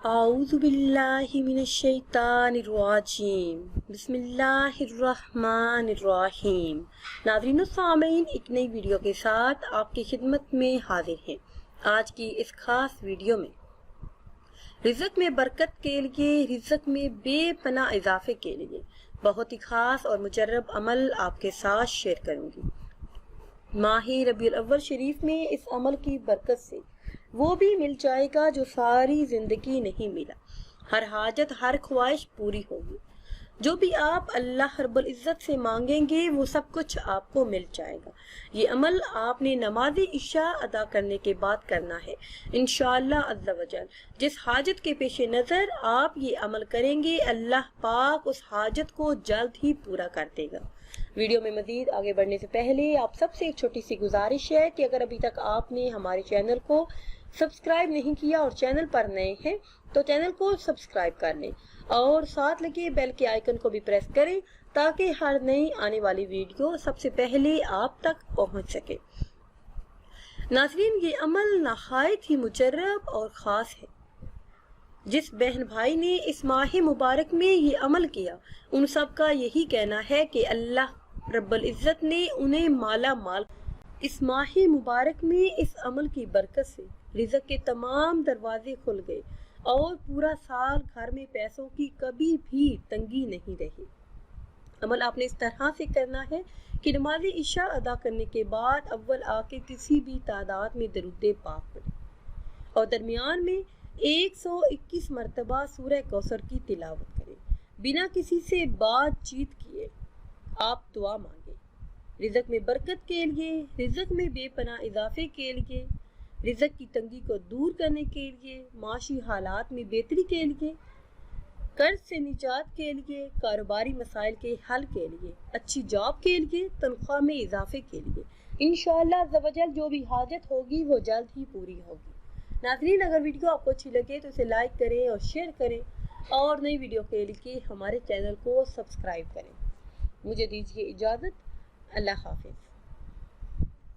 اعوذ باللہ من الشیطان الرجیم بسم اللہ الرحمن الرحیم۔ ناظرین و سامعین، ایک نئی ویڈیو کے ساتھ آپ کی خدمت میں حاضر ہیں۔ آج کی اس خاص ویڈیو میں رزق میں برکت کے لیے، رزق میں بے پناہ اضافے کے لیے بہت ہی خاص اور مجرب عمل آپ کے ساتھ شیئر کروں گی۔ ماہ ربیع الاول شریف میں اس عمل کی برکت سے وہ بھی مل جائے گا جو ساری زندگی نہیں ملا۔ ہر حاجت، ہر خواہش پوری ہوگی۔ جو بھی آپ اللہ رب العزت سے مانگیں گے وہ سب کچھ آپ کو مل جائے گا۔ یہ عمل آپ نے نماز عشاء ادا کرنے کے بعد کرنا ہے انشاءاللہ عز و جل۔ جس حاجت کے پیش نظر آپ یہ عمل کریں گے، اللہ پاک اس حاجت کو جلد ہی پورا کر دے گا۔ ویڈیو میں مزید آگے بڑھنے سے پہلے آپ سب سے ایک چھوٹی سی گزارش ہے کہ اگر ابھی تک آپ نے ہمارے چینل کو سبسکرائب نہیں کیا اور چینل پر نئے ہیں تو چینل کو سبسکرائب کر لیں اور ساتھ لگے بیل کے آئیکن کو بھی پریس کریں تاکہ ہر نئی آنے والی ویڈیو سب سے پہلے آپ تک پہنچ سکے۔ ناظرین، یہ عمل نہایت ہی مجرب اور خاص ہے۔ جس بہن بھائی نے اس ماہ مبارک میں یہ عمل کیا، ان سب کا یہی کہنا ہے کہ اللہ رب العزت نے انہیں مالا مال۔ اس ماہ مبارک میں اس عمل کی برکت سے رزق کے تمام دروازے کھل گئے اور پورا سال گھر میں پیسوں کی کبھی بھی تنگی نہیں رہی۔ عمل آپ نے اس طرح سے کرنا ہے کہ نماز عشاء ادا کرنے کے بعد اول آ کے کسی بھی تعداد میں درود پاک پڑھیں اور درمیان میں 121 مرتبہ سورہ کوثر کی تلاوت کریں۔ بنا کسی سے بات چیت کیے آپ دعا مانگیں، رزق میں برکت کے لیے، رزق میں بے پناہ اضافے کے لیے، رزق کی تنگی کو دور کرنے کے لیے، معاشی حالات میں بہتری کے لیے، قرض سے نجات کے لیے، کاروباری مسائل کے حل کے لیے، اچھی جاب کے لیے، تنخواہ میں اضافے کے لیے انشاءاللہ عز و جل جو بھی حاجت ہوگی وہ جلد ہی پوری ہوگی۔ ناظرین، اگر ویڈیو آپ کو اچھی لگے تو اسے لائک کریں اور شیئر کریں اور نئی ویڈیو کے لیے ہمارے چینل کو سبسکرائب کریں۔ مجھے دیجیے اجازت، اللہ حافظ۔